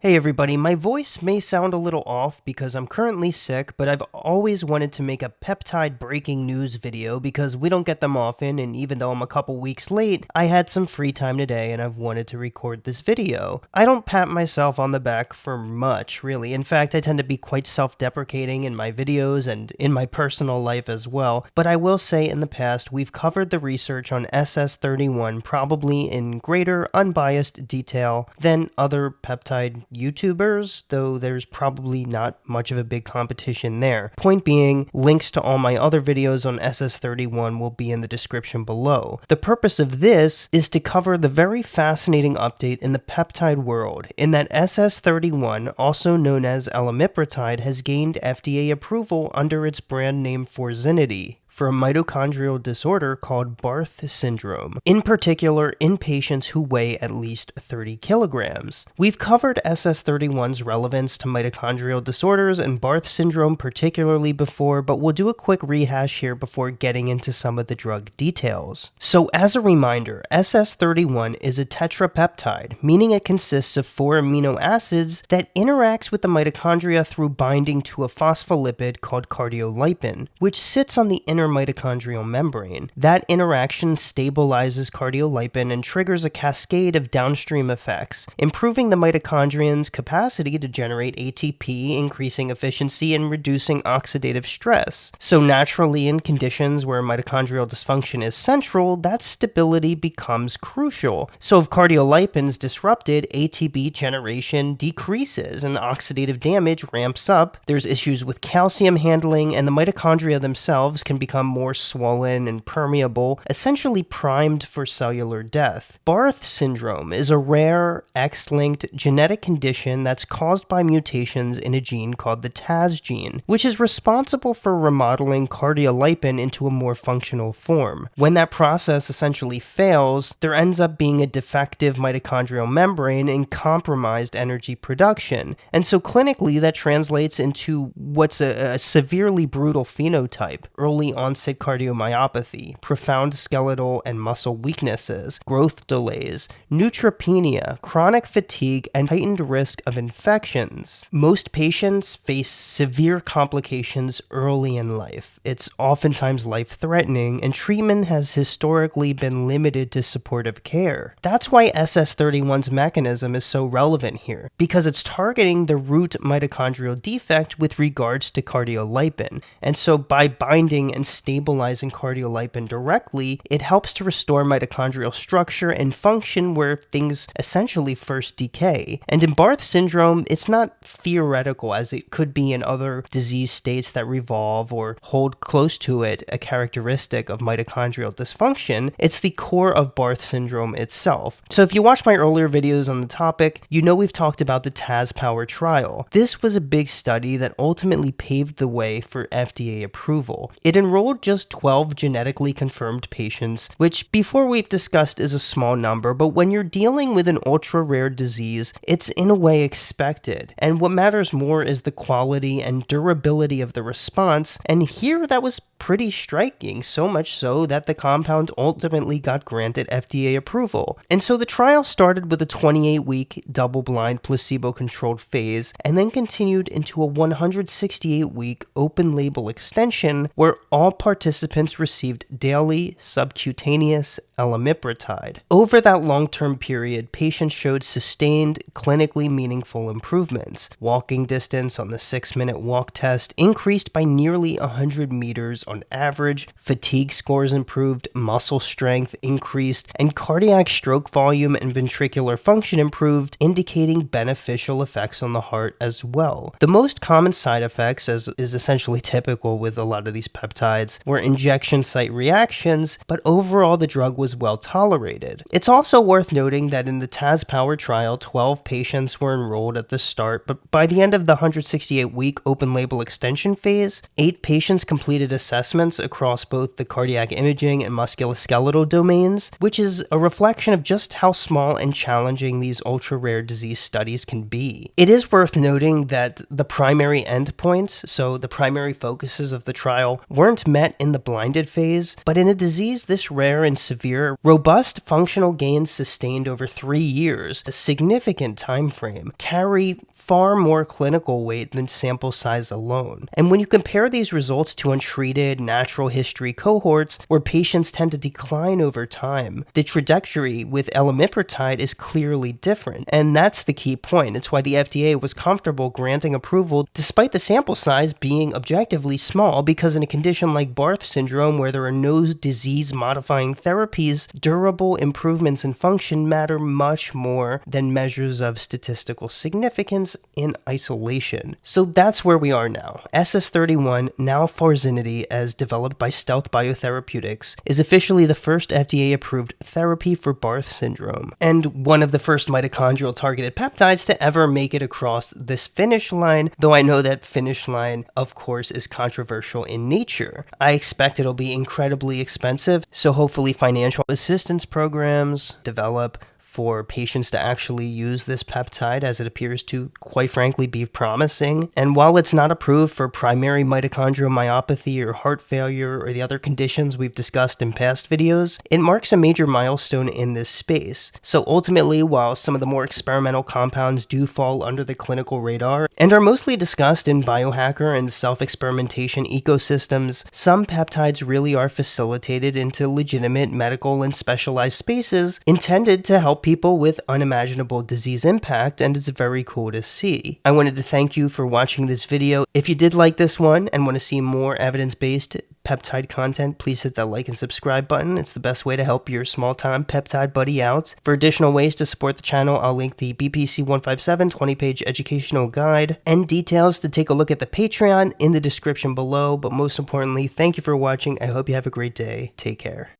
Hey everybody, my voice may sound a little off because I'm currently sick, but I've always wanted to make a peptide breaking news video because we don't get them often, and even though I'm a couple weeks late, I had some free time today and I've wanted to record this video. I don't pat myself on the back for much, really. In fact, I tend to be quite self-deprecating in my videos and in my personal life as well, but I will say in the past we've covered the research on SS-31 probably in greater unbiased detail than other peptide YouTubers, though there's probably not much of a big competition there. Point being, links to all my other videos on SS-31 will be in the description below. The purpose of this is to cover the very fascinating update in the peptide world, in that SS-31, also known as Elamipretide, has gained FDA approval under its brand name Forzinity for a mitochondrial disorder called Barth syndrome, in particular in patients who weigh at least 30 kilograms. We've covered SS-31's relevance to mitochondrial disorders and Barth syndrome particularly before, but we'll do a quick rehash here before getting into some of the drug details. So as a reminder, SS-31 is a tetrapeptide, meaning it consists of 4 amino acids that interacts with the mitochondria through binding to a phospholipid called cardiolipin, which sits on the inner mitochondrial membrane. That interaction stabilizes cardiolipin and triggers a cascade of downstream effects, improving the mitochondrian's capacity to generate ATP, increasing efficiency, and reducing oxidative stress. So naturally, in conditions where mitochondrial dysfunction is central, that stability becomes crucial. So if cardiolipin's disrupted, ATP generation decreases and oxidative damage ramps up. There's issues with calcium handling, and the mitochondria themselves can become more swollen and permeable, essentially primed for cellular death. Barth syndrome is a rare, X-linked genetic condition that's caused by mutations in a gene called the TAZ gene, which is responsible for remodeling cardiolipin into a more functional form. When that process essentially fails, there ends up being a defective mitochondrial membrane and compromised energy production. And so clinically, that translates into what's a severely brutal phenotype: early onset cardiomyopathy, profound skeletal and muscle weaknesses, growth delays, neutropenia, chronic fatigue, and heightened risk of infections. Most patients face severe complications early in life. It's oftentimes life-threatening, and treatment has historically been limited to supportive care. That's why SS-31's mechanism is so relevant here, because it's targeting the root mitochondrial defect with regards to cardiolipin. And so by binding and stabilizing cardiolipin directly, it helps to restore mitochondrial structure and function where things essentially first decay. And in Barth syndrome, it's not theoretical as it could be in other disease states that revolve or hold close to it a characteristic of mitochondrial dysfunction. It's the core of Barth syndrome itself. So if you watch my earlier videos on the topic, you know we've talked about the TAZPOWER trial. This was a big study that ultimately paved the way for FDA approval. It enrolled just 12 genetically confirmed patients, which before we've discussed is a small number, but when you're dealing with an ultra-rare disease, it's in a way expected. And what matters more is the quality and durability of the response, and here that was pretty striking, so much so that the compound ultimately got granted FDA approval. And so the trial started with a 28-week double-blind placebo-controlled phase and then continued into a 168-week open-label extension where all participants received daily subcutaneous Elamipretide. Over that long-term period, patients showed sustained, clinically meaningful improvements. Walking distance on the 6-minute walk test increased by nearly 100 meters on average, fatigue scores improved, muscle strength increased, and cardiac stroke volume and ventricular function improved, indicating beneficial effects on the heart as well. The most common side effects, as is essentially typical with a lot of these peptides, were injection site reactions, but overall the drug was well tolerated. It's also worth noting that in the TAZPOWER trial, 12 patients were enrolled at the start, but by the end of the 168-week open-label extension phase, 8 patients completed assessment assessments across both the cardiac imaging and musculoskeletal domains, which is a reflection of just how small and challenging these ultra-rare disease studies can be. It is worth noting that the primary endpoints, so the primary focuses of the trial, weren't met in the blinded phase, but in a disease this rare and severe, robust functional gains sustained over 3 years, a significant time frame, carry far more clinical weight than sample size alone. And when you compare these results to untreated natural history cohorts where patients tend to decline over time, the trajectory with Elamipretide is clearly different. And that's the key point. It's why the FDA was comfortable granting approval despite the sample size being objectively small, because in a condition like Barth syndrome where there are no disease-modifying therapies, durable improvements in function matter much more than measures of statistical significance in isolation. So that's where we are now. SS-31, now Forzinity, as developed by Stealth Biotherapeutics, is officially the first FDA-approved therapy for Barth syndrome, and one of the first mitochondrial-targeted peptides to ever make it across this finish line, though I know that finish line, of course, is controversial in nature. I expect it'll be incredibly expensive, so hopefully financial assistance programs develop for patients to actually use this peptide, as it appears to, quite frankly, be promising. And while it's not approved for primary mitochondrial myopathy or heart failure or the other conditions we've discussed in past videos, it marks a major milestone in this space. So ultimately, while some of the more experimental compounds do fall under the clinical radar and are mostly discussed in biohacker and self-experimentation ecosystems, some peptides really are facilitated into legitimate medical and specialized spaces intended to help people with unimaginable disease impact, and it's very cool to see. I wanted to thank you for watching this video. If you did like this one and want to see more evidence-based peptide content, please hit that like and subscribe button. It's the best way to help your small-time peptide buddy out. For additional ways to support the channel, I'll link the BPC 157 20-page educational guide and details to take a look at the Patreon in the description below. But most importantly, thank you for watching. I hope you have a great day. Take care.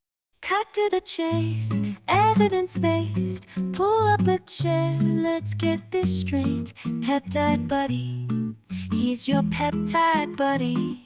Cut to the chase, evidence-based. Pull up a chair, let's get this straight. Peptide buddy, he's your peptide buddy.